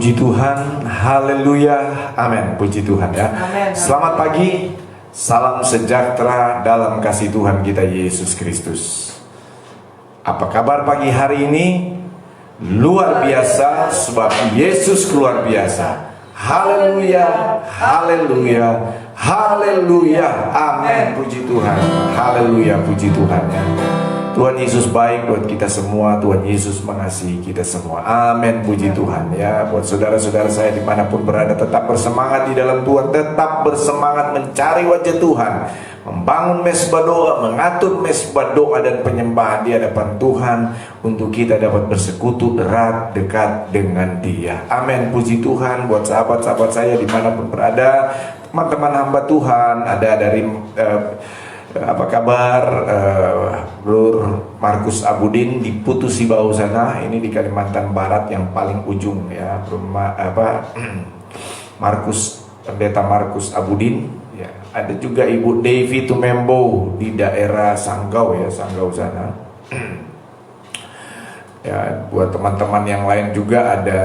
Puji Tuhan, haleluya, amin. Puji Tuhan ya. Amen. Selamat pagi, salam sejahtera dalam kasih Tuhan kita Yesus Kristus. Apa kabar pagi hari ini? Luar biasa, sebab Yesus luar biasa. Haleluya, haleluya, haleluya, amin. Puji Tuhan, haleluya, puji Tuhan ya. Tuhan Yesus baik buat kita semua. Tuhan Yesus mengasihi kita semua. Amin, puji Tuhan ya. Buat saudara-saudara saya dimanapun berada, tetap bersemangat di dalam Tuhan. Tetap bersemangat mencari wajah Tuhan, membangun mesbah doa, mengatur mesbah doa dan penyembahan di hadapan Tuhan, untuk kita dapat bersekutu erat dekat dengan Dia. Amin, puji Tuhan. Buat sahabat-sahabat saya dimanapun berada, teman-teman hamba Tuhan, ada dari apa kabar Bro Markus Abudin di Putusi Bau sana, ini di Kalimantan Barat yang paling ujung ya, Markus, Pendeta Markus Abudin ya. Ada juga Ibu Devi Tumembo di daerah Sanggau ya, Sanggau sana. Ya, buat teman-teman yang lain juga ada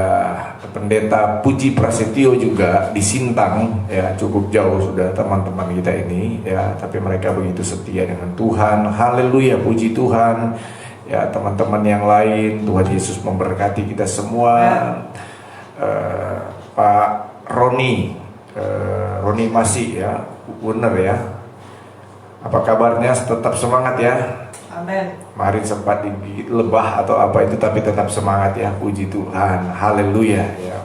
Pendeta Puji Prasetyo juga di Sintang ya, cukup jauh sudah teman-teman kita ini ya, tapi mereka begitu setia dengan Tuhan. Haleluya, puji Tuhan ya. Teman-teman yang lain, Tuhan Yesus memberkati kita semua. Pak Roni masih ya, benar ya, apa kabarnya? Tetap semangat ya. Amin. Kemarin sempat digigit lebah atau apa itu, tapi tetap semangat ya, puji Tuhan, haleluya ya.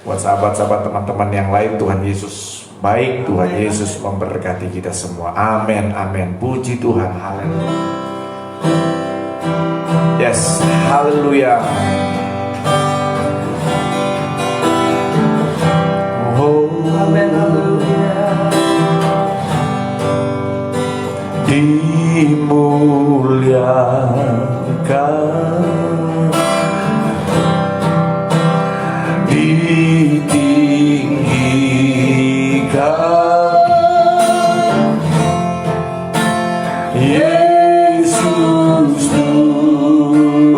Buat sahabat-sahabat teman-teman yang lain, Tuhan Yesus baik, Tuhan Yesus memberkati kita semua. Amin, amin, puji Tuhan, haleluya. Yes, haleluya. Oh, Amin, haleluya. Dimuliakan, ditinggikan, Yesus Tuhan,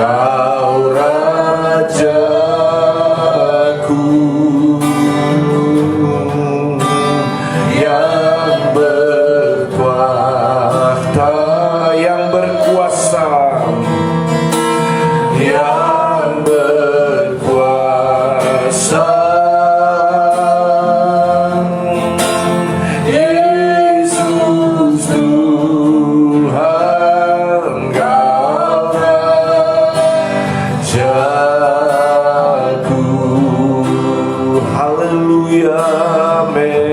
Kau Rajaku yang berkuasa, yang berkuasa, yang berkuasa. Yesus Tuhan, Kau Rajaku. Haleluya, amin.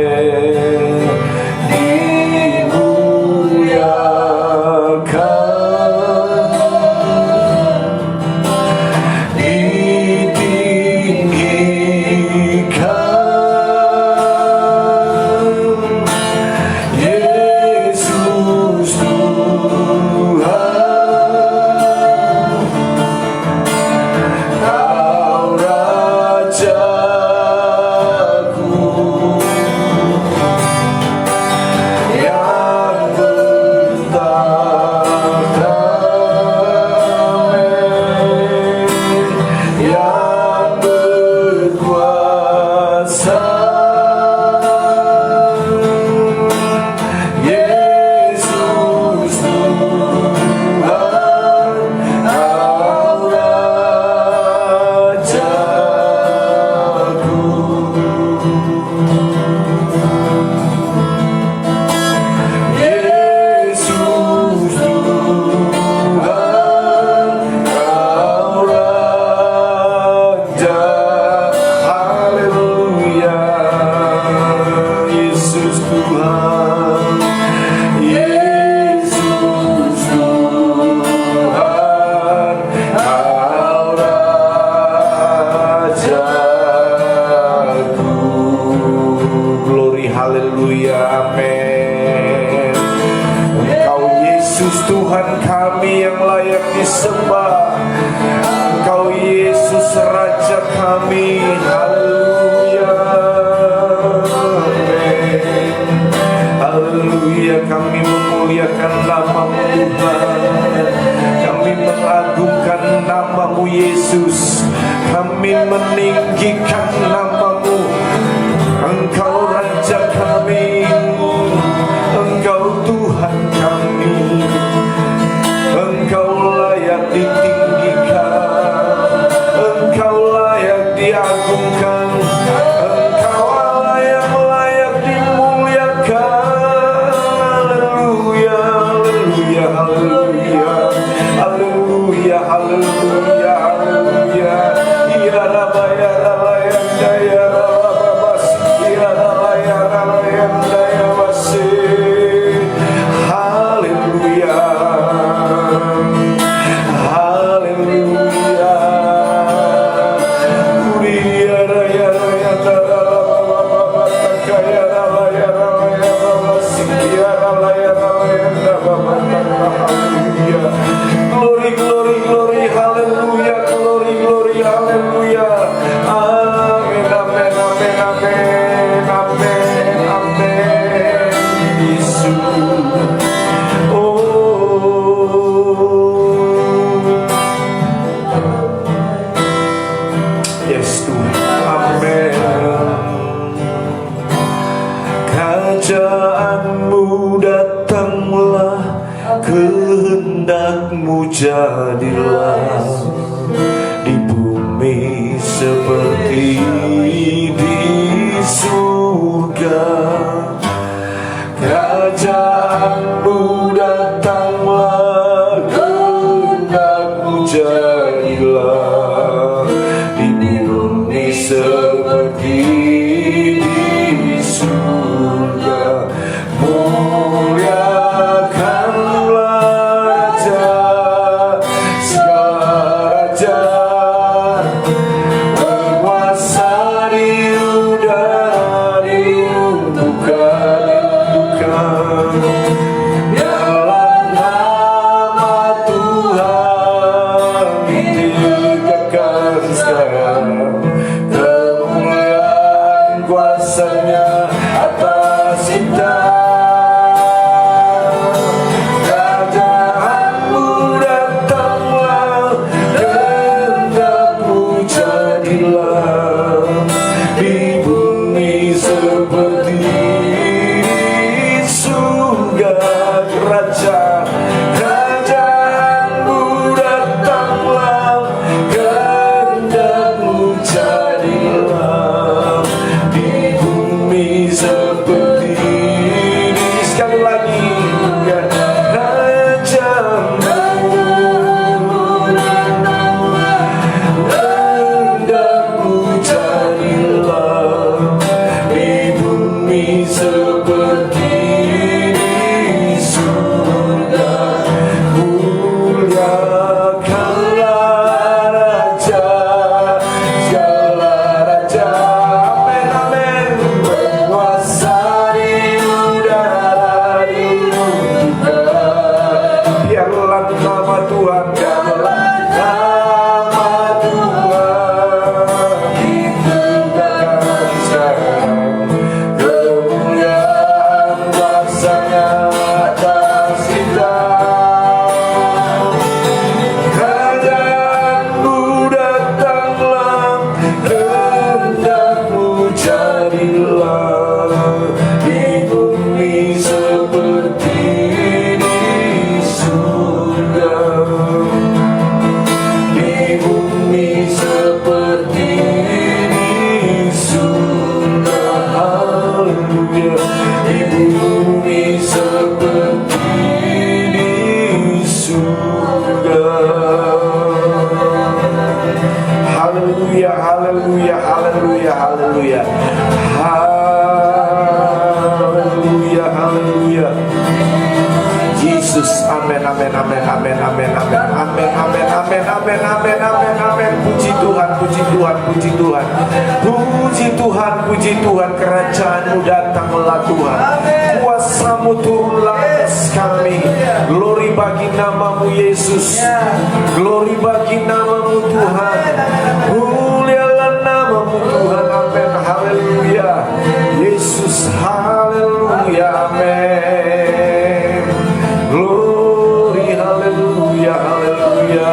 Tuhan kami yang layak disembah, Engkau Yesus Raja kami. Haleluya, amin. Haleluya, kami memuliakan nama-Mu Tuhan. Kami namamu Yesus. Kami meninggikan namamu. Engkau Raja kami, Engkau Tuhan kami. Engkau layak ditinggikan, Engkau layak diagungkan, Engkau layak dimuliakan. Haleluya, haleluya, haleluya, haleluya, haleluya, haleluya. Ya Rabba, ya Rabba, ya Daya, Rabba, Basi, ya Rabba, ya Rabba, ya Daya, Basi. Haleluya, haleluya. Uriya, raya, raya, Rabba, Rabba, Takaya, Rabba, ya Rabba, ya Rabba, Basi, ya Rabba, ya Rabba, ya Rabba, haleluya. Glory, glory, glory, haleluya, glory, glory, haleluya. Amin, amin, amin, amin, amin, amin. Yesus. Yes Tuhan, amin. Kerajaanmu datanglah, kehendakmu jadilah di bumi seperti di surga. Kerajaanmu datanglah, kehendakmu jadilah di bumi seperti di surga. Muliakanlah Raja, segala raja, penguasa di udara, diuntukkan. Biarlah nama Tuhan ditinggikan sekarang. Kemuliaan kuasanya atas kita. Kerajaanmu datanglah, kehendakmu jadilah di bumi seperti di surga. Kerajaanmu datanglah, kehendakmu jadilah di bumi seperti di. Sekali lagi, kehendakmu jadilah di bumi seperti di surga. Muliakanlah Raja, segala raja, amin, amin. Penguasa di udara, diuntukkan. Biarlah nama Tuhan, biarlah nama Tuhan ditinggikan sekarang. Kemuliaan kuasanya atas kita. Kerajaanmu datanglah, kehendakmu jadilah di bumi seperti di surga. Di bumi seperti di surga. Haleluya. Di bumi seperti di surga. Haleluya, haleluya, haleluya, haleluya. Haleluya, haleluya. Yesus, amin, amin, amin, amin, amin, amin, amin, amin, amin, amin, amin, amin, amin. Puji Tuhan, puji Tuhan, puji Tuhan, puji Tuhan, puji Tuhan. Kerajaanmu datanglah Tuhan, kuasamu turunlah atas kami. Glory bagi namamu Yesus, glory bagi namamu Tuhan. Mulialah namamu Tuhan, amin, haleluya. Yesus, haleluya, amin. Glory, haleluya, haleluya.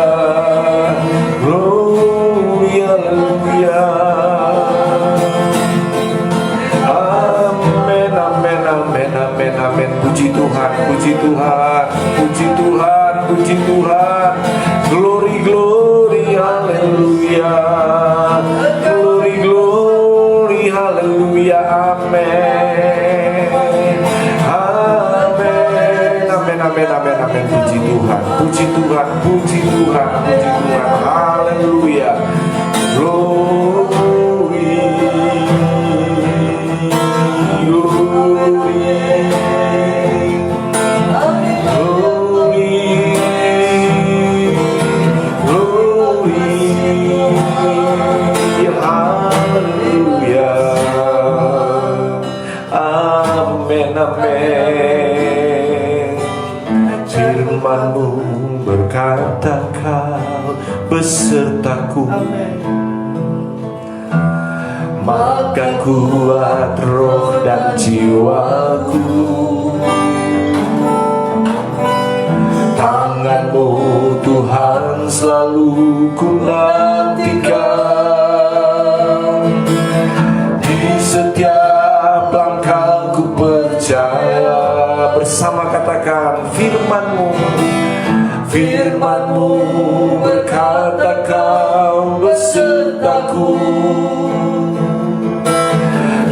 Glory, glory, haleluya. Glory, glory, haleluya. Amin. Amin. Amin, amin, amin, amin. Puji Tuhan, puji Tuhan, puji Tuhan, puji Tuhan. Haleluya. Glory, glory. Amin. Firman-Mu berkata Kau besertaku, maka kuat roh dan jiwaku. Tangan-Mu Tuhan selalu ku nantikan. Di setiap langkahku percaya, bersama katakan firman-Mu. Firman-Mu berkata Kau besertaku,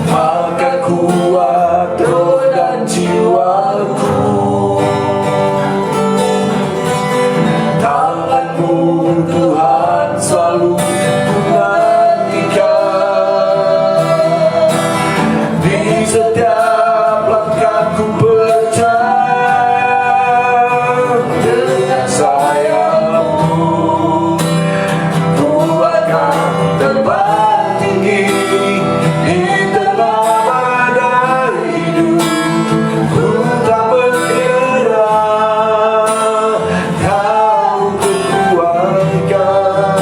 maka kuat roh dan jiwaku. Tangan-Mu Tuhan selalu ku nantikan. Di setiap langkahku percaya, dengan sayap-Mu ku akan terbang tinggi di tengah badai hidup. Ku tak bergerak, Kau kukuatkan,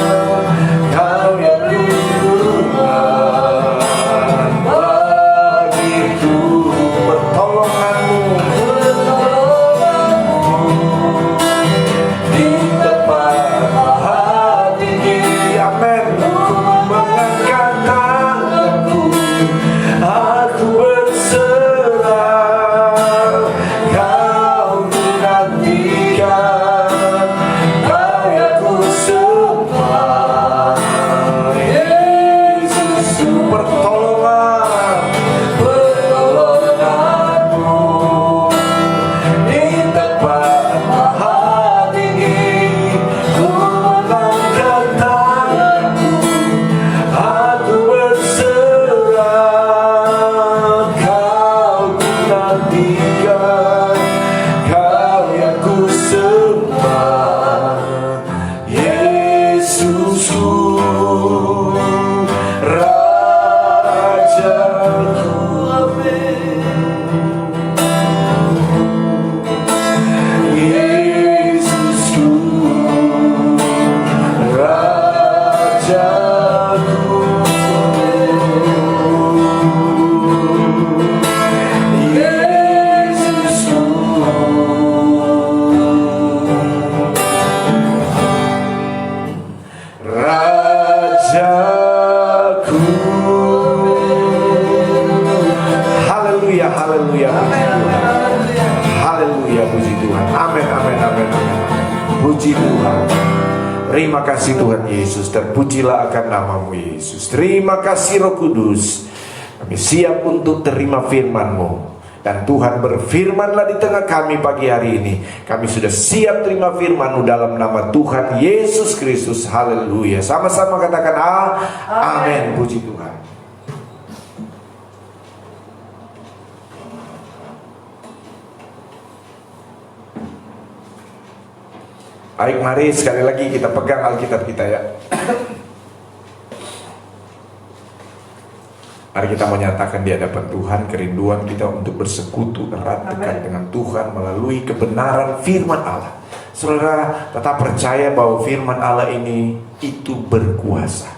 Kau yang Tuhan bagiku. Pertolongan-Mu di tempat maha tinggi. Amin. Ku mengangkat tanganku, aku berserah. Kau ku nantikan, Kau yang ku sembah. Yesus, pertolongan-Mu di tempat maha tinggi. Ku mengangkat tanganku, aku berserah. Kau ku nantikan, Kau yang ku sembah. Yesusku, Rajaku. Yesusku, Rajaku. Yesusku, Rajaku. Haleluya, haleluya, puji Tuhan. Haleluya, puji Tuhan. Amin, amin, amin, amin. Puji Tuhan. Terima kasih Tuhan Yesus, terpujilah akan nama-Mu Yesus. Terima kasih Roh Kudus. Kami siap untuk terima firman-Mu. Dan Tuhan berfirmanlah di tengah kami pagi hari ini. Kami sudah siap terima firman-Mu dalam nama Tuhan Yesus Kristus. Haleluya. Sama-sama katakan amin. Puji Tuhan. Baik, mari sekali lagi kita pegang Alkitab kita ya. Mari kita menyatakan di hadapan Tuhan kerinduan kita untuk bersekutu erat dekat dengan Tuhan melalui kebenaran firman Allah. Saudara tetap percaya bahwa firman Allah ini itu berkuasa.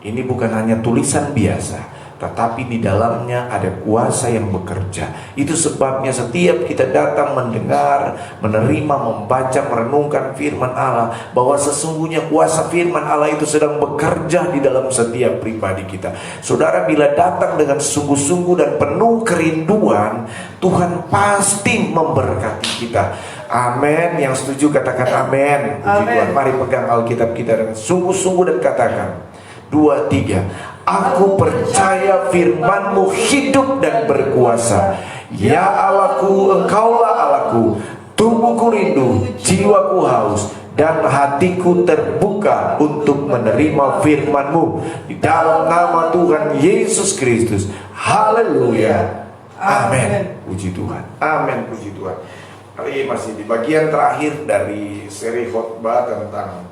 Ini bukan hanya tulisan biasa, tetapi di dalamnya ada kuasa yang bekerja. Itu sebabnya setiap kita datang mendengar, menerima, membaca, merenungkan firman Allah, bahwa sesungguhnya kuasa firman Allah itu sedang bekerja di dalam setiap pribadi kita. Saudara, bila datang dengan sungguh-sungguh dan penuh kerinduan, Tuhan pasti memberkati kita. Amin. Yang setuju katakan amin. Puji Amin. Tuhan. Mari pegang Alkitab kita dengan sungguh-sungguh dan katakan 2, 3. Aku percaya firman-Mu hidup dan berkuasa. Ya Allahku, Engkaulah Allahku. Tubuhku rindu, jiwaku haus, dan hatiku terbuka untuk menerima firman-Mu. Di dalam nama Tuhan Yesus Kristus. Haleluya. Amin. Puji Tuhan. Amin. Puji Tuhan. Kali ini masih di bagian terakhir dari seri khotbah tentang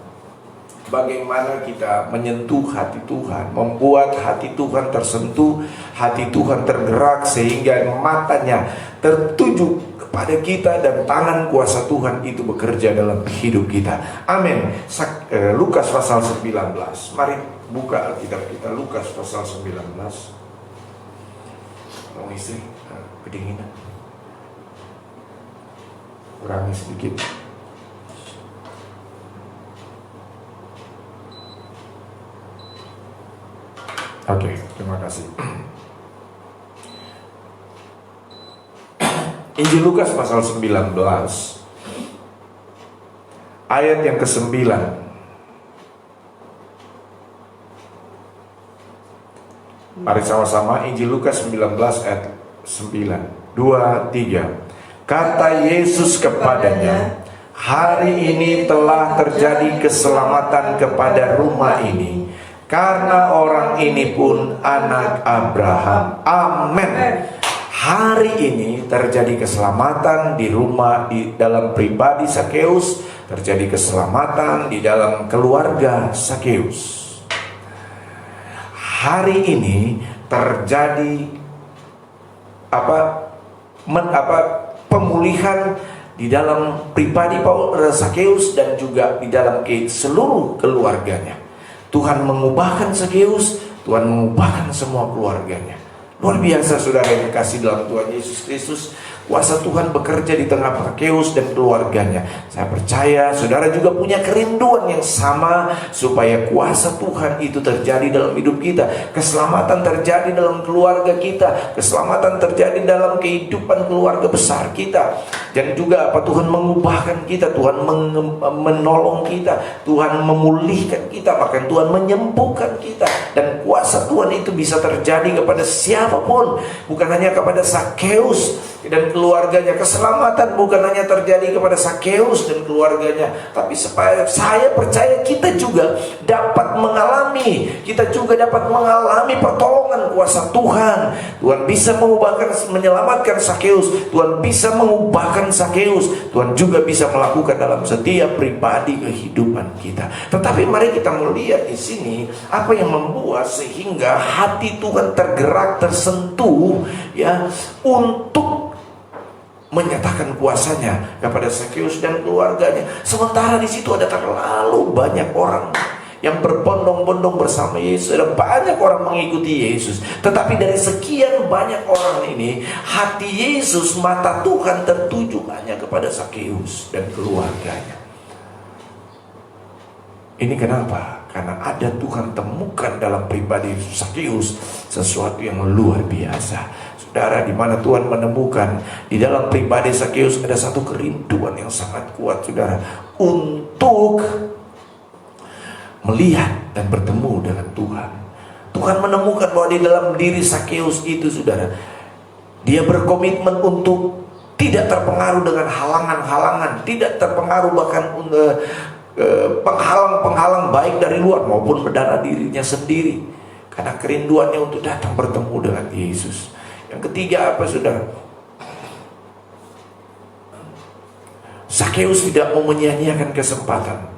bagaimana kita menyentuh hati Tuhan, membuat hati Tuhan tersentuh, hati Tuhan tergerak sehingga matanya tertuju kepada kita dan tangan kuasa Tuhan itu bekerja dalam hidup kita. Amin. Lukas pasal 19. Mari buka Alkitab kita, Lukas pasal 19. Tolong istri, kedinginan. Kurangi sedikit. Oke, terima kasih. Injil Lukas pasal 19 ayat yang ke-9. Mari sama-sama Injil Lukas 19 ayat 9. 2, 3. Kata Yesus kepadanya, hari ini telah terjadi keselamatan kepada rumah ini, karena orang ini pun anak Abraham. Amin. Hari ini terjadi keselamatan di rumah, di dalam pribadi Sakeus, terjadi keselamatan di dalam keluarga Sakeus. Hari ini terjadi pemulihan di dalam pribadi Sakeus dan juga di dalam seluruh keluarganya. Tuhan mengubahkan Sakeus, Tuhan mengubahkan semua keluarganya. Luar biasa saudara yang dikasih dalam Tuhan Yesus Kristus. Kuasa Tuhan bekerja di tengah Sakeus dan keluarganya. Saya percaya saudara juga punya kerinduan yang sama supaya kuasa Tuhan itu terjadi dalam hidup kita. Keselamatan terjadi dalam keluarga kita. Keselamatan terjadi dalam kehidupan keluarga besar kita. Dan juga Tuhan mengubahkan kita, Tuhan menolong kita, Tuhan memulihkan kita, bahkan Tuhan menyembuhkan kita. Dan kuasa Tuhan itu bisa terjadi kepada siapapun, bukan hanya kepada Sakeus dan keluarganya. Keselamatan bukan hanya terjadi kepada Sakeus dan keluarganya, tapi saya percaya kita juga dapat mengalami pertolongan kuasa Tuhan. Tuhan bisa menyelamatkan Sakeus, Tuhan bisa mengubahkan Sakeus, Tuhan juga bisa melakukan dalam setiap pribadi kehidupan kita. Tetapi mari kita melihat di sini apa yang membuat sehingga hati Tuhan tergerak, tersentuh ya untuk menyatakan kuasanya kepada Sakeus dan keluarganya. Sementara di situ ada terlalu banyak orang yang berbondong-bondong bersama Yesus. Ada banyak orang mengikuti Yesus. Tetapi dari sekian banyak orang ini, hati Yesus, mata Tuhan tertuju hanya kepada Sakeus dan keluarganya. Ini kenapa? Karena ada Tuhan temukan dalam pribadi Sakeus sesuatu yang luar biasa. Saudara, di mana Tuhan menemukan di dalam pribadi Sakeus ada satu kerinduan yang sangat kuat, saudara, untuk melihat dan bertemu dengan Tuhan. Tuhan menemukan bahwa di dalam diri Sakeus itu, saudara, dia berkomitmen untuk tidak terpengaruh dengan halangan-halangan, tidak terpengaruh bahkan penghalang-penghalang baik dari luar maupun dari dirinya sendiri, karena kerinduannya untuk datang bertemu dengan Yesus. Yang ketiga apa, saudara? Sakeus tidak mau menyia-nyiakan kesempatan.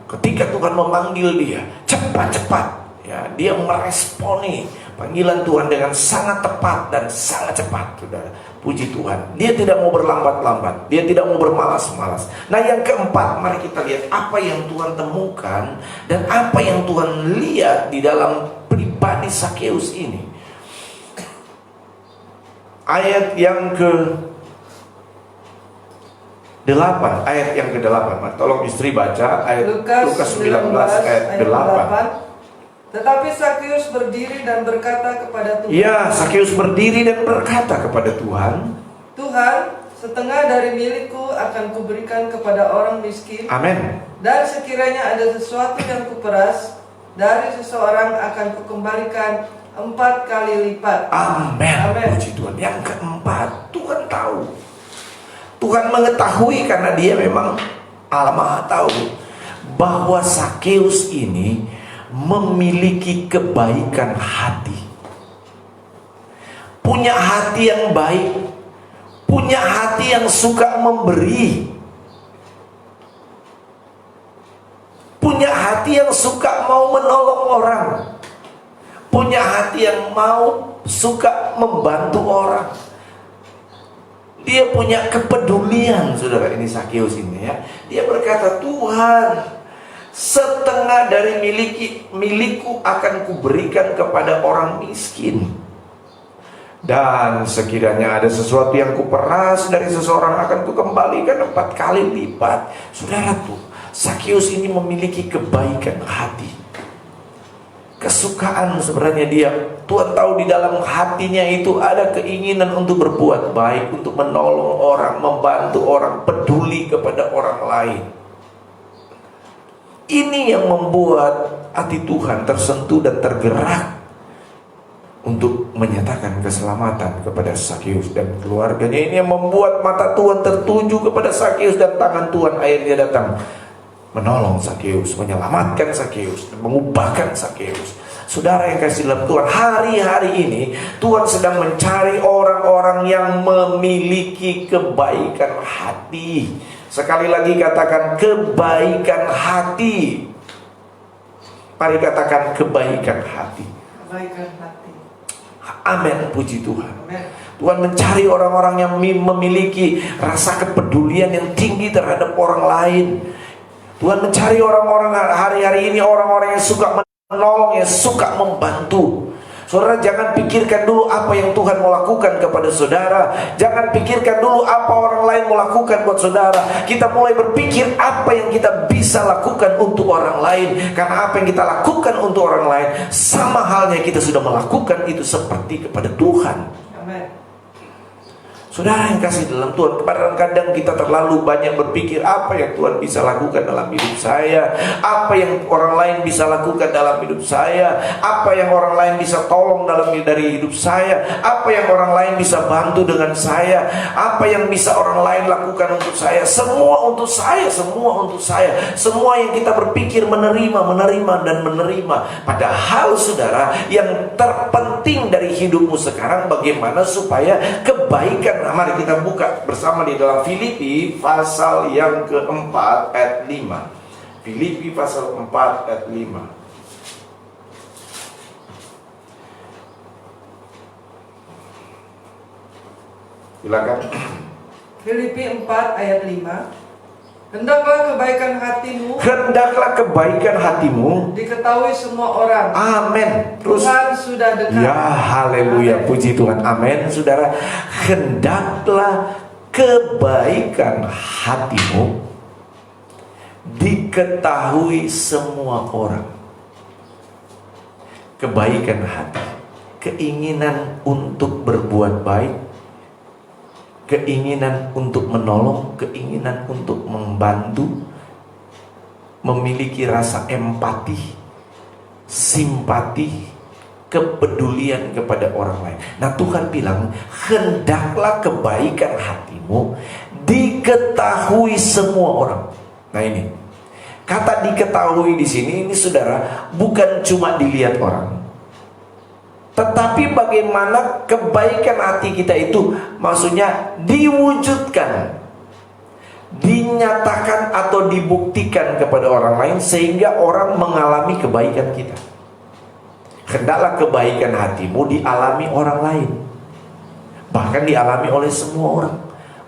Ketika Tuhan memanggil dia, cepat-cepat ya, dia meresponi panggilan Tuhan dengan sangat tepat dan sangat cepat, saudara. Puji Tuhan, dia tidak mau berlambat-lambat, dia tidak mau bermalas-malas. Nah, yang keempat, mari kita lihat apa yang Tuhan temukan dan apa yang Tuhan lihat di dalam pribadi Sakeus ini. Ayat yang ke-8, ayat yang ke-8. Tolong istri baca ayat Lukas 19 ayat 8. Tetapi Sakeus berdiri dan berkata kepada Tuhan. Ya, Sakeus berdiri dan berkata kepada Tuhan, Tuhan, setengah dari milikku akan kuberikan kepada orang miskin. Amin. Dan sekiranya ada sesuatu yang kuperas dari seseorang akan kukembalikan 4 kali lipat. Amin. Amin. Puji Tuhan. Yang keempat, Tuhan tahu. Tuhan mengetahui karena Dia memang Allah Maha tahu bahwa Sakeus ini memiliki kebaikan hati. Punya hati yang baik, punya hati yang suka memberi, punya hati yang suka mau menolong orang, punya hati yang mau suka membantu orang. Dia punya kepedulian, saudara. Ini Sakeus ini ya. Dia berkata, Tuhan, setengah dari milikku akan kuberikan kepada orang miskin. Dan sekiranya ada sesuatu yang kuperas dari seseorang akan kukembalikan 4 kali lipat. Saudara tuh, Sakeus ini memiliki kebaikan hati, kesukaan sebenarnya dia. Tuhan tahu di dalam hatinya itu ada keinginan untuk berbuat baik, untuk menolong orang, membantu orang, peduli kepada orang lain. Ini yang membuat hati Tuhan tersentuh dan tergerak untuk menyatakan keselamatan kepada Sakeus dan keluarganya. Ini yang membuat mata Tuhan tertuju kepada Sakeus, dan tangan Tuhan akhirnya datang menolong Sakeus, menyelamatkan Sakeus, mengubahkan Sakeus. Saudara yang kasih dalam Tuhan, hari-hari ini Tuhan sedang mencari orang-orang yang memiliki kebaikan hati. Sekali lagi katakan kebaikan hati. Mari katakan kebaikan hati. Kebaikan hati. Amin, puji Tuhan. Amin. Tuhan mencari orang-orang yang memiliki rasa kepedulian yang tinggi terhadap orang lain. Tuhan mencari orang-orang hari-hari ini, orang-orang yang suka menolong, yang suka membantu. Saudara, jangan pikirkan dulu apa yang Tuhan mau lakukan kepada saudara. Jangan pikirkan dulu apa orang lain mau lakukan buat saudara. Kita mulai berpikir apa yang kita bisa lakukan untuk orang lain. Karena apa yang kita lakukan untuk orang lain, sama halnya kita sudah melakukan itu seperti kepada Tuhan. Amin. Saudara yang kasih dalam Tuhan, kadang-kadang kita terlalu banyak berpikir apa yang Tuhan bisa lakukan dalam hidup saya, apa yang orang lain bisa lakukan dalam hidup saya, apa yang orang lain bisa tolong dari hidup saya, apa yang orang lain bisa bantu dengan saya, apa yang bisa orang lain lakukan untuk saya. Semua untuk saya, semua untuk saya. Semua yang kita berpikir menerima dan menerima. Padahal saudara, yang terpenting dari hidupmu sekarang bagaimana supaya kebaikan. Nah, mari kita buka bersama di dalam Filipi pasal yang keempat ayat 5. Filipi pasal 4 ayat 5. Silakan. Filipi 4 ayat 5. Hendaklah kebaikan hatimu diketahui semua orang. Amin. Terus, Tuhan sudah dekat. ya, haleluya, puji Tuhan. Amin. Saudara, hendaklah kebaikan hatimu diketahui semua orang. Kebaikan hati, keinginan untuk berbuat baik, keinginan untuk menolong, keinginan untuk membantu, memiliki rasa empati, simpati, kepedulian kepada orang lain. Nah, Tuhan bilang, hendaklah kebaikan hatimu diketahui semua orang. Nah, ini kata diketahui di sini, ini saudara, bukan cuma dilihat orang, tetapi bagaimana kebaikan hati kita itu maksudnya diwujudkan, dinyatakan atau dibuktikan kepada orang lain sehingga orang mengalami kebaikan kita. Hendaklah kebaikan hatimu dialami orang lain, bahkan dialami oleh semua orang.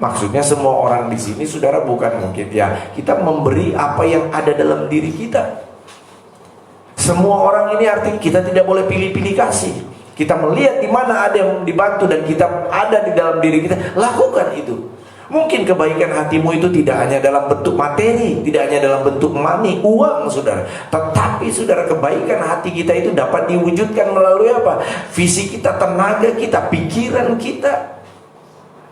Maksudnya semua orang di sini saudara bukan mungkin ya kita memberi apa yang ada dalam diri kita. Semua orang ini artinya kita tidak boleh pilih-pilih kasih. Kita melihat di mana ada yang dibantu dan kita ada di dalam diri kita, lakukan itu. Mungkin kebaikan hatimu itu tidak hanya dalam bentuk materi, tidak hanya dalam bentuk money, uang saudara. Tetapi saudara, kebaikan hati kita itu dapat diwujudkan melalui apa? Visi kita, tenaga kita, pikiran kita.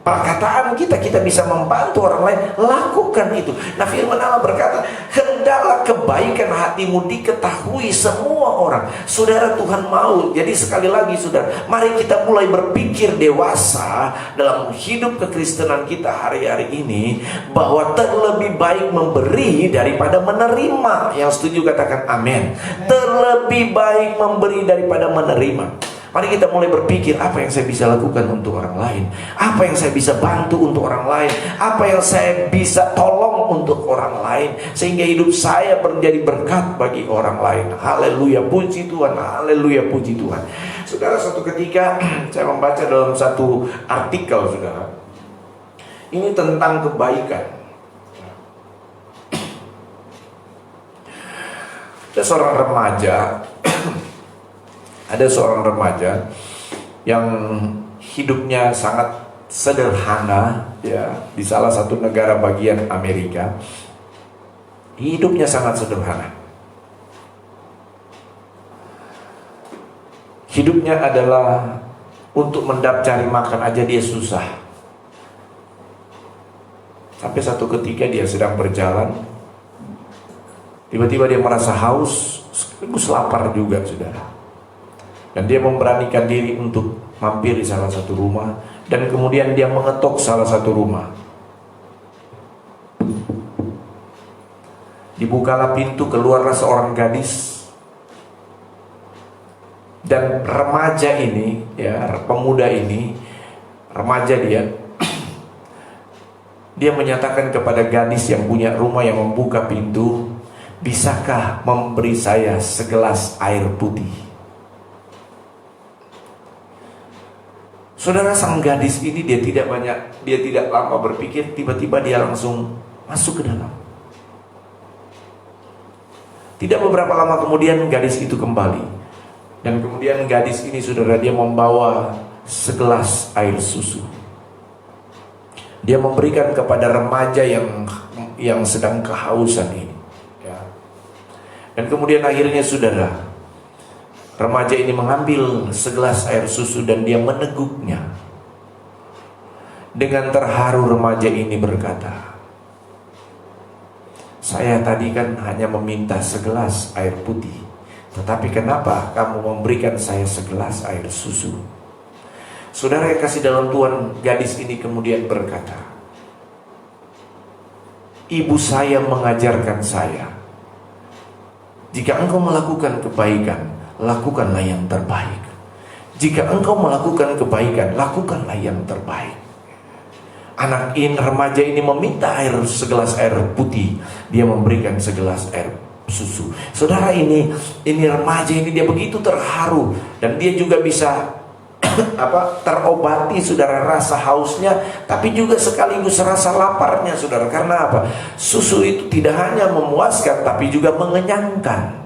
perkataan kita bisa membantu orang lain, lakukan itu. Nah, firman Allah berkata, hendaklah kebaikan hatimu diketahui semua orang. Saudara, Tuhan mau. Jadi sekali lagi saudara, mari kita mulai berpikir dewasa dalam hidup kekristenan kita hari-hari ini, bahwa terlebih baik memberi daripada menerima. Yang setuju katakan amin. Terlebih baik memberi daripada menerima. Mari kita mulai berpikir, apa yang saya bisa lakukan untuk orang lain, apa yang saya bisa bantu untuk orang lain, apa yang saya bisa tolong untuk orang lain, sehingga hidup saya menjadi berkat bagi orang lain. Haleluya, puji Tuhan, haleluya, puji Tuhan. Saudara, suatu ketika saya membaca dalam satu artikel, saudara, ini tentang kebaikan. Ada seorang remaja Ada seorang remaja yang hidupnya sangat sederhana, ya, di salah satu negara bagian Amerika. Hidupnya sangat sederhana. Hidupnya adalah untuk cari makan aja dia susah. Sampai satu ketika dia sedang berjalan, tiba-tiba dia merasa haus, sekaligus lapar juga, saudara. Dan dia memberanikan diri untuk mampir di salah satu rumah, dan kemudian dia mengetok salah satu rumah. Dibukalah pintu, keluarlah seorang gadis. Dan remaja ini, ya, pemuda ini, remaja dia menyatakan kepada gadis yang punya rumah yang membuka pintu, bisakah memberi saya segelas air putih? Saudara, sang gadis ini dia tidak lama berpikir, tiba-tiba dia langsung masuk ke dalam. Tidak beberapa lama kemudian gadis itu kembali. Dan kemudian gadis ini, saudara, dia membawa segelas air susu. Dia memberikan kepada remaja yang sedang kehausan ini, ya. Dan kemudian akhirnya, saudara, remaja ini mengambil segelas air susu dan dia meneguknya. Dengan terharu remaja ini berkata, saya tadi kan hanya meminta segelas air putih, tetapi kenapa kamu memberikan saya segelas air susu? Saudara yang kasih dalam Tuhan, gadis ini kemudian berkata, ibu saya mengajarkan saya, jika engkau melakukan kebaikan, lakukanlah yang terbaik. Jika engkau melakukan kebaikan, lakukanlah yang terbaik. Remaja ini meminta segelas air putih, dia memberikan segelas air susu. Saudara, ini remaja ini dia begitu terharu, dan dia juga bisa terobati, saudara, rasa hausnya, tapi juga sekaligus rasa laparnya, saudara. Karena apa? Susu itu tidak hanya memuaskan, tapi juga mengenyangkan.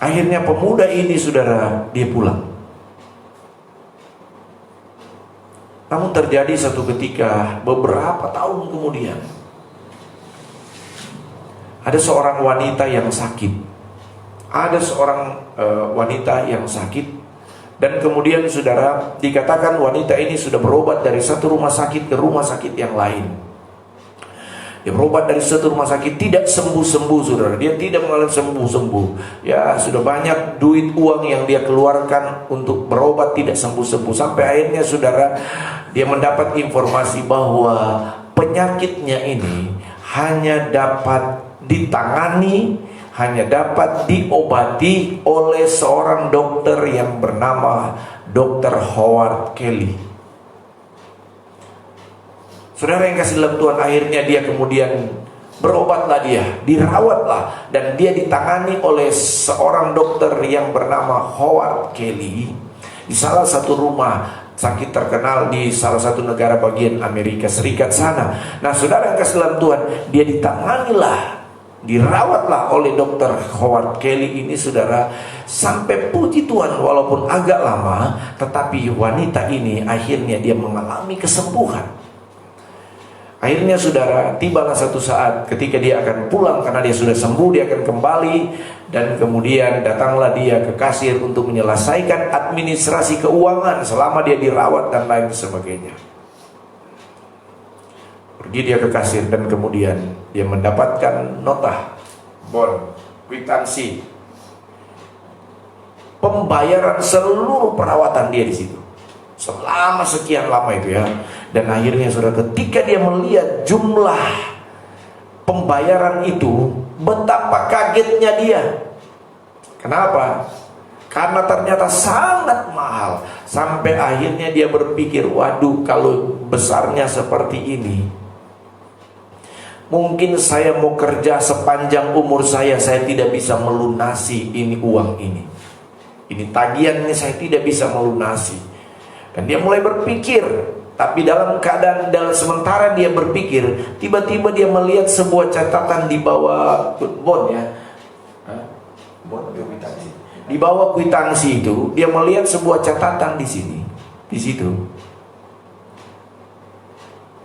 Akhirnya pemuda ini, saudara, dia pulang. Namun terjadi satu ketika, beberapa tahun kemudian, ada seorang wanita yang sakit. Dan kemudian, saudara, dikatakan wanita ini sudah berobat dari satu rumah sakit ke rumah sakit yang lain. Dia berobat dari satu rumah sakit, tidak sembuh-sembuh, saudara. Dia tidak mengalami sembuh-sembuh. Ya, sudah banyak duit uang yang dia keluarkan untuk berobat, tidak sembuh-sembuh. Sampai akhirnya, saudara, dia mendapat informasi bahwa penyakitnya ini hanya dapat ditangani, hanya dapat diobati oleh seorang dokter yang bernama Dr. Howard Kelly. Saudara yang kasih dalam Tuhan, akhirnya dia kemudian berobatlah, dia dirawatlah, dan dia ditangani oleh seorang dokter yang bernama Howard Kelly di salah satu rumah sakit terkenal di salah satu negara bagian Amerika Serikat sana. Nah, saudara yang kasih dalam Tuhan, dia dirawatlah oleh dokter Howard Kelly ini, saudara, sampai puji Tuhan walaupun agak lama, tetapi wanita ini akhirnya dia mengalami kesembuhan. Akhirnya saudara, tibalah satu saat ketika dia akan pulang karena dia sudah sembuh, dia akan kembali. Dan kemudian datanglah dia ke kasir untuk menyelesaikan administrasi keuangan selama dia dirawat dan lain sebagainya. Pergi dia ke kasir dan kemudian dia mendapatkan nota, bon, kwitansi, pembayaran seluruh perawatan dia di situ selama sekian lama itu ya. Dan akhirnya saudara, ketika dia melihat jumlah pembayaran itu, betapa kagetnya dia. Kenapa? Karena ternyata sangat mahal. Sampai akhirnya dia berpikir, waduh, kalau besarnya seperti ini, mungkin saya mau kerja sepanjang umur saya tidak bisa melunasi ini uang ini. Ini tagihan ini saya tidak bisa melunasi. Dan dia mulai berpikir. Tapi dalam keadaan sementara dia berpikir, tiba-tiba dia melihat sebuah catatan di bawah bon ya. Bon kwitansi. Di bawah kwitansi itu dia melihat sebuah catatan di sini. Di situ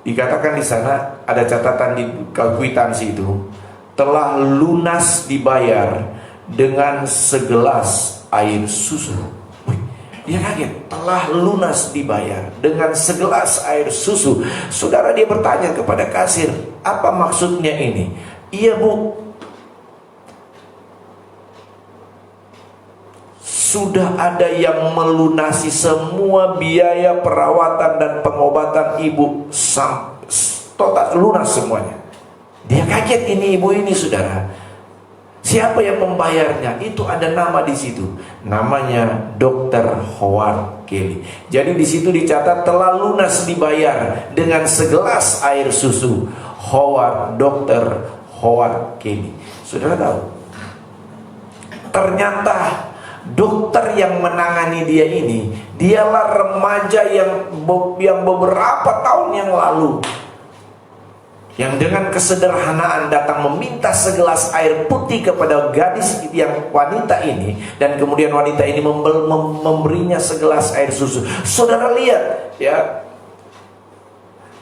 dikatakan di sana ada catatan di kwitansi itu, telah lunas dibayar dengan segelas air susu. Dia kaget, telah lunas dibayar dengan segelas air susu. Saudara, dia bertanya kepada kasir, apa maksudnya ini? Iya bu, sudah ada yang melunasi semua biaya perawatan dan pengobatan ibu, total lunas semuanya. Dia kaget, ini ibu ini saudara. Siapa yang membayarnya? Itu ada nama di situ. Namanya Dr. Howard Kelly. Jadi di situ dicatat telah lunas dibayar dengan segelas air susu. Dr. Howard Kelly. Saudara tahu? Ternyata dokter yang menangani dia ini, dialah remaja yang beberapa tahun yang lalu, yang dengan kesederhanaan datang meminta segelas air putih kepada gadis yang wanita ini, dan kemudian wanita ini memberinya segelas air susu. Saudara lihat ya,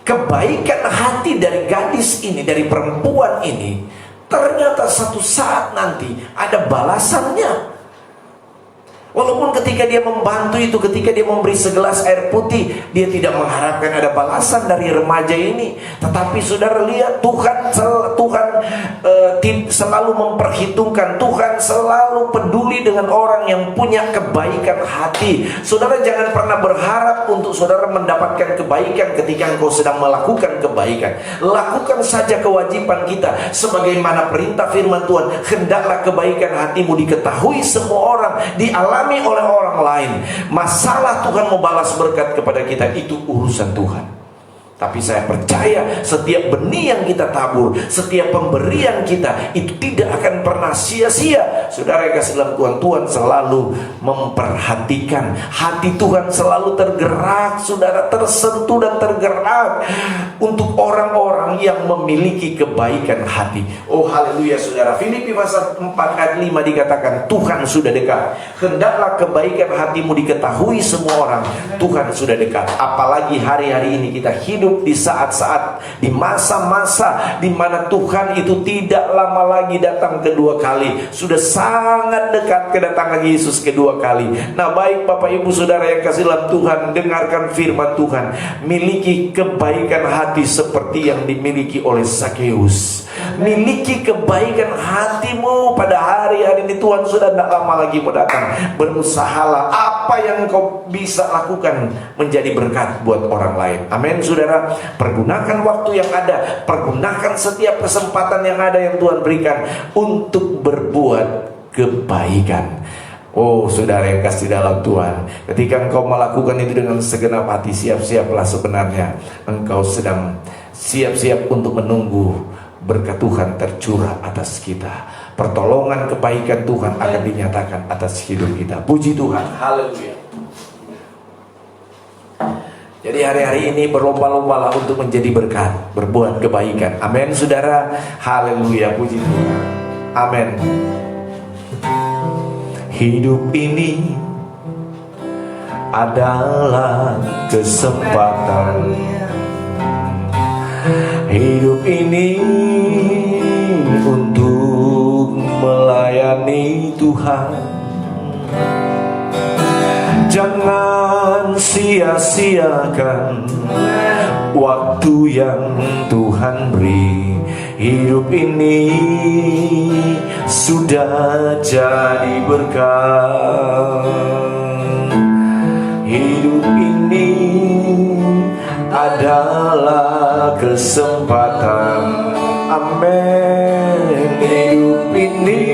kebaikan hati dari gadis ini, dari perempuan ini, ternyata satu saat nanti ada balasannya. Walaupun ketika dia membantu itu, ketika dia memberi segelas air putih, dia tidak mengharapkan ada balasan dari remaja ini. Tetapi saudara lihat, Tuhan selalu memperhitungkan. Tuhan selalu peduli dengan orang yang punya kebaikan hati. Saudara jangan pernah berharap untuk saudara mendapatkan kebaikan ketika engkau sedang melakukan kebaikan. Lakukan saja kewajiban kita sebagaimana perintah firman Tuhan. Hendaklah kebaikan hatimu diketahui semua orang, dialami oleh orang lain. Masalah Tuhan mau balas berkat kepada kita, itu urusan Tuhan. Tapi saya percaya setiap benih yang kita tabur, setiap pemberian kita, itu tidak akan pernah sia-sia. Saudara yang kasih dalam Tuhan, Tuhan selalu memperhatikan. Hati Tuhan selalu tergerak, saudara, tersentuh dan tergerak untuk orang-orang yang memiliki kebaikan hati. Oh haleluya saudara. Filipi pasal 4 ayat 5 dikatakan, Tuhan sudah dekat. Hendaklah kebaikan hatimu diketahui semua orang. Tuhan sudah dekat. Apalagi hari-hari ini kita hidup di saat-saat, di masa-masa di mana Tuhan itu tidak lama lagi datang kedua kali. Sudah sangat dekat kedatangan Yesus kedua kali. Nah baik Bapak Ibu Saudara yang kasih dalam Tuhan, dengarkan firman Tuhan. Miliki kebaikan hati seperti yang dimiliki oleh Sakeus. Miliki kebaikan hatimu pada hari-hari ini. Tuhan sudah tidak lama lagi mau datang. Berusahalah apa yang kau bisa lakukan menjadi berkat buat orang lain. Amin saudara. Pergunakan waktu yang ada, pergunakan setiap kesempatan yang ada yang Tuhan berikan untuk berbuat kebaikan. Oh saudara yang kasih dalam Tuhan, ketika engkau melakukan itu dengan segenap hati, siap-siaplah sebenarnya engkau sedang siap-siap untuk menunggu berkat Tuhan tercurah atas kita. Pertolongan kebaikan Tuhan akan dinyatakan atas hidup kita. Puji Tuhan, haleluya. Jadi hari-hari ini berlomba-lombalah untuk menjadi berkat, berbuat kebaikan. Amin saudara, haleluya, puji Tuhan. Amin. Hidup ini adalah kesempatan Hidup ini untuk melayani Tuhan. Jangan sia-siakan waktu yang Tuhan beri. Hidup ini sudah jadi berkat. Hidup ini adalah kesempatan. Amin. Hidup ini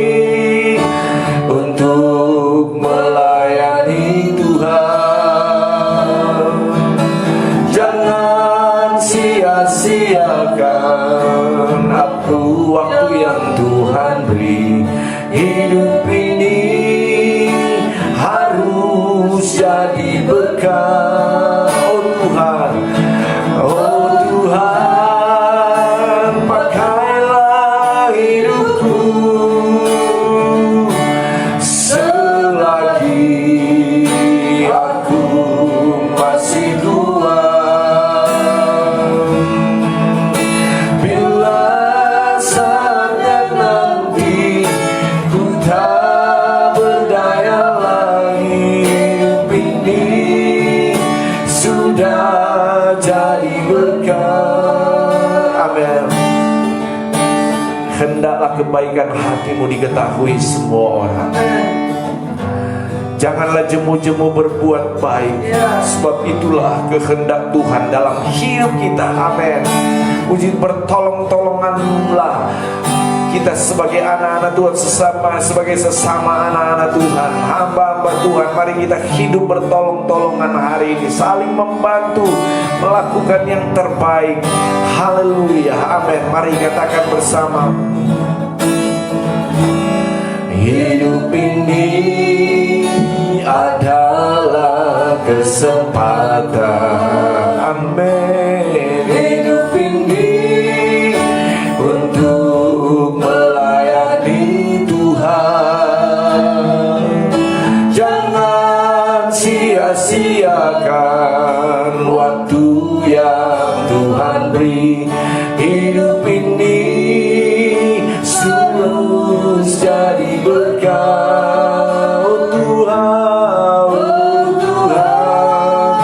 untuk melayani Tuhan. Jangan sia-siakan waktu yang Tuhan beri. Hidup ini harus jadi berkat. Oh Tuhan, oh Tuhan, pakailah hidupku selagi aku masih kuat. Bila saatnya nanti ku tak berdaya lagi, hidup ini sudah jadi berkat. Amin. Hendaklah kebaikan hatimu diketahui semua orang. Janganlah jemu-jemu berbuat baik, sebab itulah kehendak Tuhan dalam hidup kita. Amin. Puji bertolong-tolonganlah kita sebagai anak-anak Tuhan, sebagai sesama anak-anak Tuhan, hamba-hamba Tuhan. Mari kita hidup bertolong-tolongan hari ini, saling membantu melakukan yang terbaik. Haleluya, amin. Mari katakan bersama. Hidup ini adalah kesempatan. Amin. Hidup ini untuk melayani Tuhan. Jangan sia-siakan waktu yang Tuhan beri. Hidup ini terus jadi berkat. Oh Tuhan, oh Tuhan,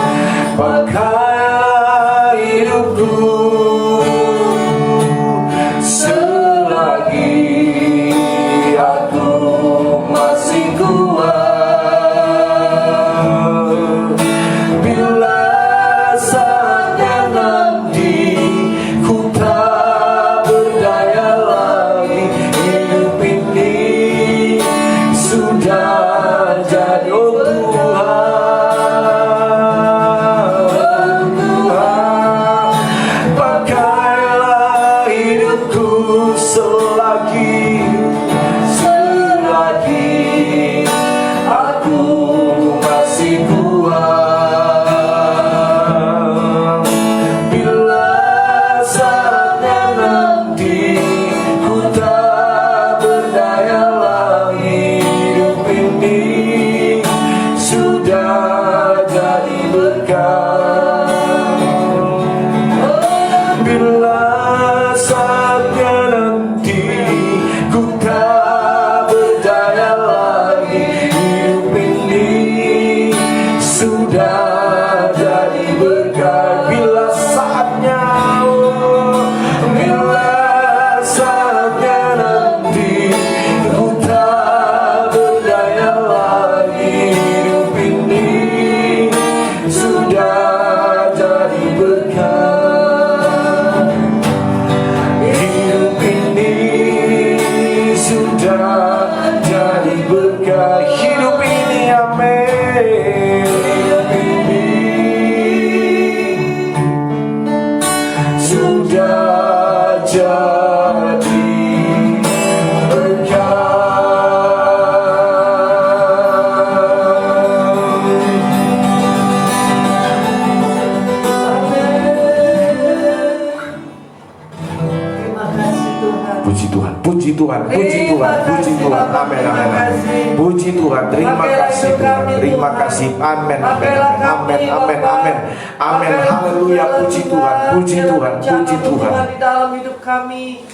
Tuhan, puji Tuhan, puji Tuhan. Amin, amin, amin. Puji Tuhan, terima kasih Tuhan, terima kasih. Amin, amin, amin, amin, amin, amin. Haleluya, puji Tuhan, puji Tuhan, puji Tuhan. Di dalam hidup kami.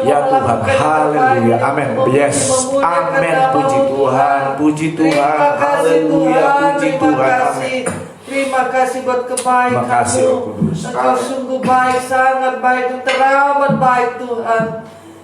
Ya Tuhan, haleluya, amin. Yes, amin, puji Tuhan, puji Tuhan, haleluya, puji Tuhan, amin. Terima kasih buat kebaikan-Mu. Terima kasih, Roh Kudus. Engkau sungguh baik, sangat baik dan teramat baik Tuhan.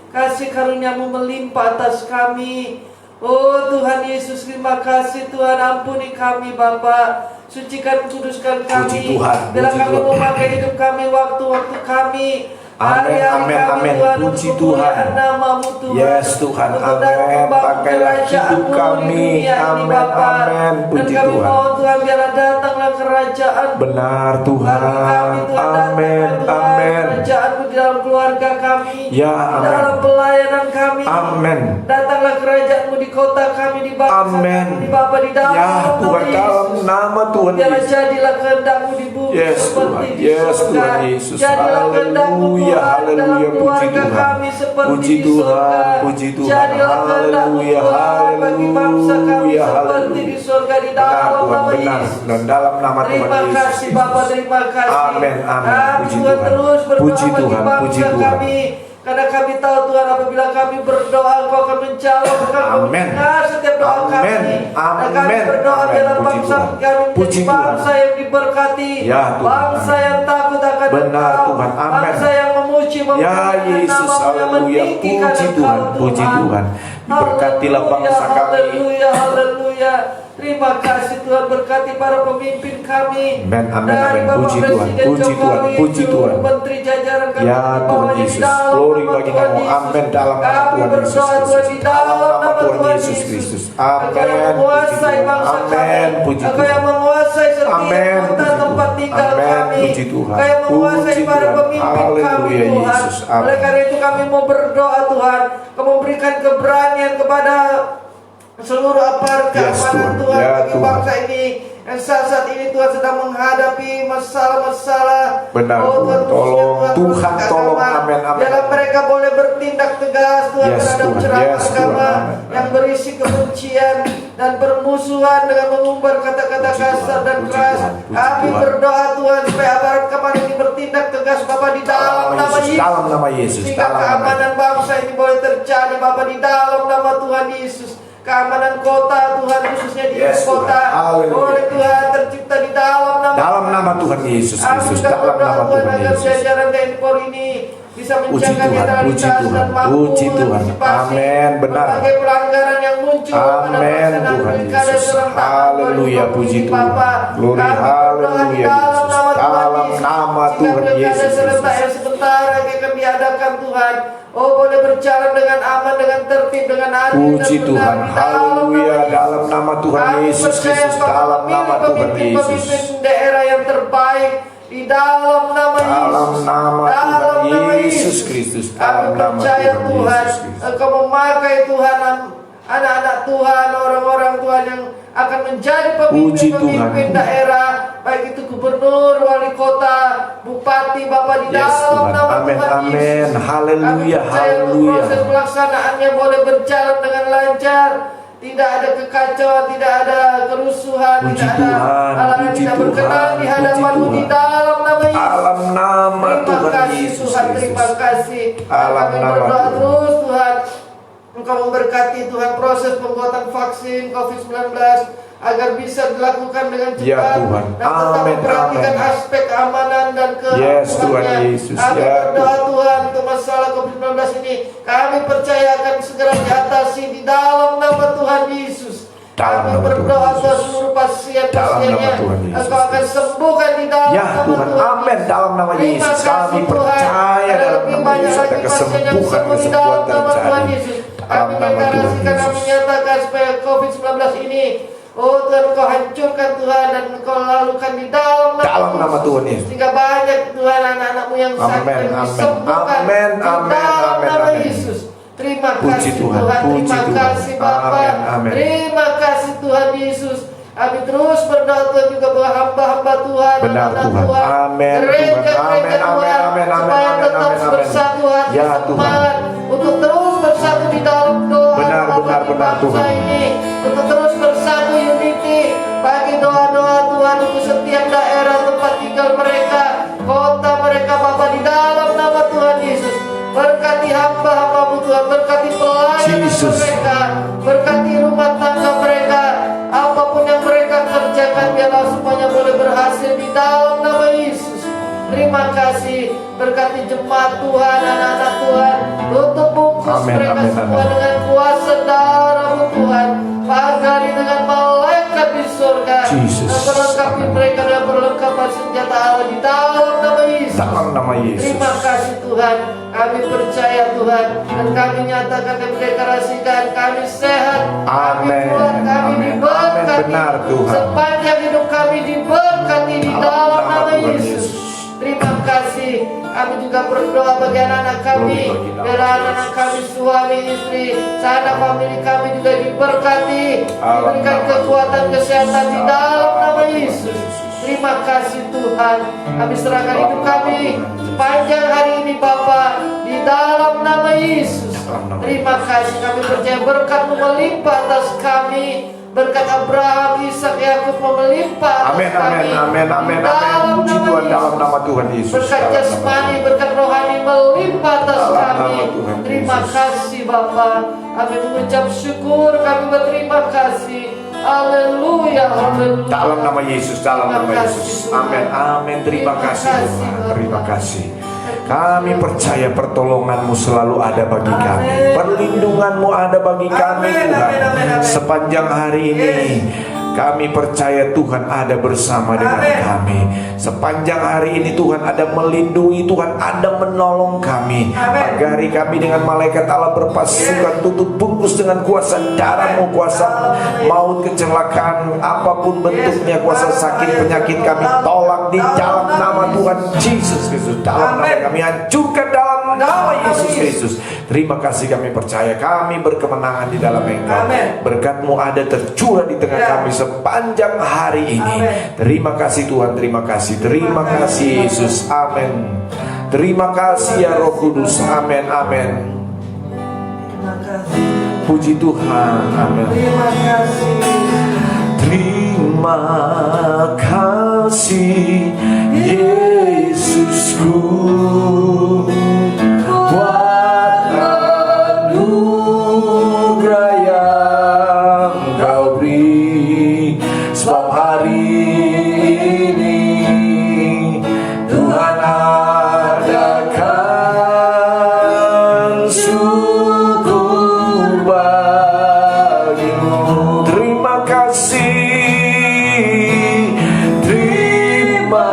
Kasih karunia-Mu melimpah atas kami. Oh Tuhan Yesus, terima kasih Tuhan, ampuni kami Bapa. Sucikan, kuduskan kami. Puji Tuhan, Bila puji kami Tuhan. memakai hidup kami, waktu-waktu kami. Amin, amin, amin. Puji Tuhan. Nama-Mu Tuhan. Yes Tuhan, Untuk datang amin. membangun Pakailah hidup kerajaan-Mu di kami. dunia ini, Amin, Bapa. amin. Puji Dan kami Tuhan. mohon Tuhan, biarlah datanglah kerajaan. Benar Tuhan. Bagi kami Tuhan, Amin, datanglah Tuhan, amin. kerajaan-Mu di dalam keluarga kami. Ya, Di amin. dalam pelayanan kami. Amin. Datanglah kerajaan-Mu di kota kami, di bangsa Amin. kami, di Bapa, di dalam Ya nama Tuhan, dalam Yesus. nama Tuhan Biarlah Yesus. jadilah kehendak-Mu di bumi Yes, seperti Tuhan. di Yes, surga. Tuhan Yesus. Jadilah kehendak-Mu Haleluya, Tuhan dalam haleluya. Puji keluarga Tuhan. kami seperti Puji di Tuhan, surga. puji Tuhan. Jadilah kehendak-Mu Haleluya, Tuhan bagi bangsa kami haleluya, seperti haleluya. di surga, di Benar dalam Tuhan, nama benar. Yesus. Dan dalam nama Tuhan Terima Yesus. kasih Bapa, terima kasih. Amin, amin. Kami Puji Tuhan Tuhan. terus berdoa Puji bagi Tuhan, puji bangsa Tuhan. kami. Karena kami tahu Tuhan, apabila kami berdoa, Engkau akan menjawab, Engkau akan Amin. mendengar setiap doa Amin. kami. Dan kami Amin. berdoa Amin. biarlah Puji bangsa Tuhan. kami menjadi Puji Tuhan. bangsa yang diberkati, Ya, Tuhan. bangsa Amin. yang takut akan Benar, Engkau, Tuhan. Amin. bangsa yang memuji, Ya memuliakan Yesus, nama-Mu, yang haleluya. meninggikan Puji Engkau, Tuhan, puji Tuhan. Berkatilah bangsa kami. Haleluya, haleluya. Terima kasih Tuhan, berkati para pemimpin kami. Amin, amin, Dari amin. Bapak Puji Tuhan, Presiden puji Jokowi, Tuhan, puji seluruh Tuhan. Menteri jajaran kami, Ya di Tuhan bawahnya di Yesus, dalam glory nama bagi Tuhan nama. Yesus. Amin, dalam nama Kami Tuhan Yesus berdoa Tuhan Kristus. di dalam nama Tuhan Yesus Yesus. Kristus. Engkau yang Amin. menguasai Puji bangsa Tuhan. kami. Amin. Puji Engkau Tuhan. yang menguasai setiap Amin. kota Puji tempat Tuhan. tinggal Amin. kami. Puji Tuhan. Engkau yang menguasai Puji para Tuhan. pemimpin kami Haleluya, Tuhan. Yesus. Amin. Oleh karena itu kami mau berdoa Tuhan, Kau memberikan keberanian kepada seluruh aparat Yes, keamanan Tuhan. Tuhan Ya, bagi Tuhan. bangsa ini yang saat ini Tuhan sedang menghadapi masalah-masalah. Benar, Oh, Tuhan. Tolong. Tuhan, tolong. agama. Amin, amin. Biarlah mereka boleh bertindak tegas Tuhan Yes, terhadap Tuhan. ceramah Yes, Tuhan. agama Amin. yang berisi kebencian dan permusuhan dengan mengumbar kata-kata Puji kasar Tuhan, dan puji keras. Tuhan, puji Kami Tuhan. berdoa Tuhan supaya aparat keamanan ini bertindak tegas Bapa di dalam nama Yesus. Dalam nama Yesus. Sehingga Dalam nama keamanan bangsa ini boleh terjadi Bapa di dalam nama Tuhan Yesus. Keamanan kota Tuhan khususnya di Yes, ibu kota Tuhan. Haleluya. boleh Tuhan tercipta di dalam nama Dalam nama Tuhan Yesus Kami Kristus. juga Dalam berdoa nama Tuhan Tuhan agar Yesus. jajaran TNI Polri ini bisa Puji menjaga Tuhan, netralitas puji Tuhan, dan mampu puji Tuhan. mengantisipasi Amin, benar. berbagai pelanggaran yang muncul pada Amin, pelaksanaan Tuhan pilkada Yesus. serentak Haleluya, 2020 puji ini, Tuhan. Bapa. Glory, Kami berdoa di haleluya, dalam Yesus. nama Tuhan Dalam Yesus. nama Jika Tuhan pilkada Yesus serentak Kristus. yang sebentar lagi akan diadakan Tuhan, oh boleh berjalan dengan aman, dengan tertib, dengan adil Puji dan Tuhan, benar di dalam haleluya, nama dalam Yesus. nama Tuhan Kami Yesus percaya Kristus, Engkau dalam memilih nama Tuhan pemimpin-pemimpin Yesus. daerah yang terbaik di dalam nama Yesus. Dalam nama Dalam Tuhan nama Yesus Kristus, Kami dalam nama percaya Tuhan Tuhan, Yesus Kristus. Engkau memakai Tuhan anak-anak Tuhan, orang-orang Tuhan yang akan menjadi Puji pemimpin-pemimpin Tuhan. daerah, baik itu gubernur, wali kota, bupati, Bapak di Yes, dalam Tuhan. nama Amin, Tuhan amin. Yesus. Haleluya, Kami percaya haleluya. proses pelaksanaannya boleh berjalan dengan lancar. Tidak ada kekacauan, tidak ada kerusuhan, Puji tidak ada Tuhan, hal yang puji tidak berkenan Tuhan, di puji hadapan-Mu di Tuhan. dalam nama Yesus. Dalam nama Terima Tuhan kasih Yesus Tuhan, terima Kristus. kasih. Alam Kami nama berdoa Tuhan. terus Tuhan, Engkau memberkati Tuhan proses pembuatan vaksin COVID-19 agar bisa dilakukan dengan cepat Ya Tuhan. dan tetap Amin, memperhatikan amin. aspek keamanan dan Yes, Tuhan keamanan. Yesus. Kami Ya berdoa Tuhan. Tuhan untuk masalah COVID-19 ini, kami percaya akan segera diatasi di dalam nama Tuhan Yesus. Dalam Kami nama berdoa Tuhan untuk Yesus. seluruh pasien-pasiennya, Dalam nama Tuhan Yesus. Engkau akan sembuhkan di dalam Ya nama Tuhan, Tuhan amin. Yesus. Dalam nama Terima Yesus kasih, kami Tuhan. percaya Ada dalam lebih nama banyak Yesus ada lagi pasien yang kesembuhan, sembuh di dalam nama Tuhan terjadi. Yesus. Dalam Kami nama Tuhan deklarasikan dan Yesus. menyatakan supaya COVID-19 ini, oh Tuhan, Engkau hancurkan Tuhan dan Engkau lalukan di dalam Dalam nama Tuhan Yesus. sehingga banyak Tuhan anak-anak-Mu yang sakit Amin, yang amin. disembuhkan Amin, di amin, dalam amin, nama amin. Yesus. Terima Puji kasih Tuhan, Tuhan, puji terima Tuhan. kasih Bapa. Amin, amin. Terima kasih Tuhan Yesus. Kami terus berdoa Tuhan juga buat hamba-hamba Tuhan, Benar, anak-anak Tuhan. Tuhan, Amin, gereja-gereja Tuhan. Amin, Tuhan, amin, amin, supaya amin, tetap amin, amin. bersatu hati Ya, semangat untuk terus bersatu Tuhan. ini untuk terus bersatu unity bagi doa-doa Tuhan untuk setiap daerah tempat tinggal mereka, kota mereka Bapa, di dalam nama Tuhan Yesus. Berkati hamba-hamba-Mu Tuhan, berkati pelayan Jesus. mereka, berkati rumah tangga mereka, apapun yang mereka kerjakan biarlah semuanya boleh berhasil di dalam nama Yesus. Terima kasih, berkati jemaat Tuhan, anak-anak Tuhan, tutup bungkus Amin, mereka amin, semua amin. dengan kuasa darah-Mu Tuhan, pagari dengan malaikat di surga, Jesus. dan perlengkapi Amin. mereka dengan perlengkapan senjata Allah di dalam nama Yesus. Dalam nama Yesus. Terima kasih Tuhan, kami percaya Tuhan, dan kami nyatakan, kami deklarasikan, kami sehat, kami Amin. kuat, kami Amin. diberkati, Amin. Benar, Tuhan. sepanjang hidup kami diberkati di dalam nama Tuhan Yesus. Terima kasih. Kami juga berdoa bagi anak-anak kami, Glory bagi nama biar anak-anak kami, suami, istri, sanak famili kami juga diberkati, diberikan kekuatan kesehatan di dalam nama Yesus. Terima kasih Tuhan. Kami serahkan hidup kami sepanjang hari ini Bapa, di dalam nama Yesus. Terima kasih, kami percaya berkat-Mu melimpah atas kami. Berkat Abraham, Ishak, Yakub melimpah atas Amin, kami. amin, amin, amin, Di dalam amin. Puji nama Tuhan Yesus. dalam nama Tuhan Yesus. Berkat Dalam nama jasmani, berkat rohani melimpah atas Dalam kami. nama Tuhan Terima Yesus. kasih Bapa. Kami mengucap syukur, kami berterima kasih. Haleluya, haleluya. Dalam nama Yesus, dalam Terima nama kasih, Yesus. Tuhan. Amin, amin. Terima kasih Tuhan. Bapak. Terima kasih. Kami percaya pertolongan-Mu selalu ada bagi kami. Amin. Perlindungan-Mu ada bagi kami Amin, Tuhan. amin, amin, amin. Sepanjang hari ini kami percaya Tuhan ada bersama dengan Amin. kami. Sepanjang hari ini Tuhan ada melindungi, Tuhan ada menolong kami. Amin. Pagari kami dengan malaikat Allah berpasukan, tutup bungkus dengan kuasa darah-Mu, kuasa maut, kecelakaan, apapun bentuknya, kuasa sakit, penyakit kami tolak di dalam nama Tuhan Yesus Kristus. Dalam nama kami hancurkan dalam nama Yesus Kristus. Terima kasih, kami percaya kami berkemenangan di dalam Engkau. Amin. Berkat-Mu ada tercurah di tengah kami sepanjang hari ini. Amin. Terima kasih Tuhan, terima kasih. Terima kasih Yesus. Amin. Terima kasih ya Roh Kudus. Amin, amin. Terima kasih. Puji Tuhan. Amin. Terima kasih. Terima kasih Yesusku buat anugerah yang Kau beri. Sebab hari ini Tuhan adakan syukur bagimu. Terima kasih, terima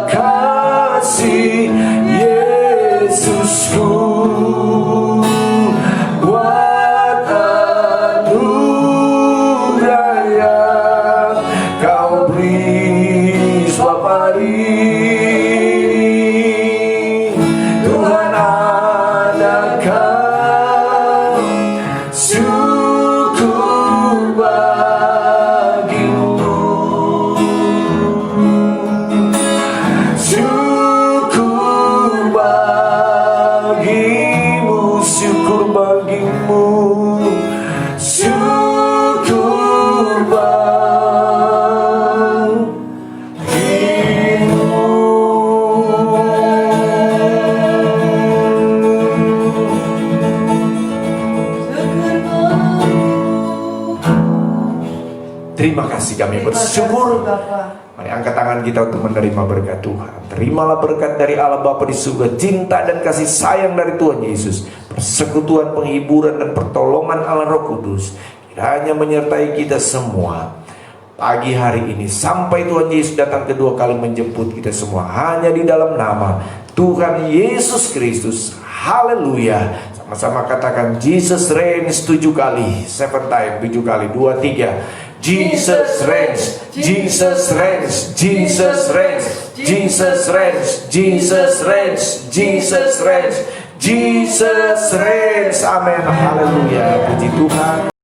kasih Yesusku buat anugerah yang Kau beri. Sebab hari ini Tuhan adakan syukur bagimu. Syukur bagimu, syukur bagimu, syukur Terima kasih, kami bersyukur. Mari angkat tangan kita untuk menerima berkat Tuhan. Terimalah berkat dari Allah Bapa di surga, cinta dan kasih sayang dari Tuhan Yesus, persekutuan, penghiburan dan pertolongan Allah Roh Kudus kiranya menyertai kita semua pagi hari ini sampai Tuhan Yesus datang kedua kali menjemput kita semua, hanya di dalam nama Tuhan Yesus Kristus. Haleluya. Sama-sama katakan Jesus reigns 7 kali, 7 time, 7 kali, 2, 3. Jesus reigns, Jesus reigns, Jesus reigns, Jesus reigns, Jesus reigns, Jesus reigns, Jesus reigns. Amin. Haleluya. Puji Tuhan.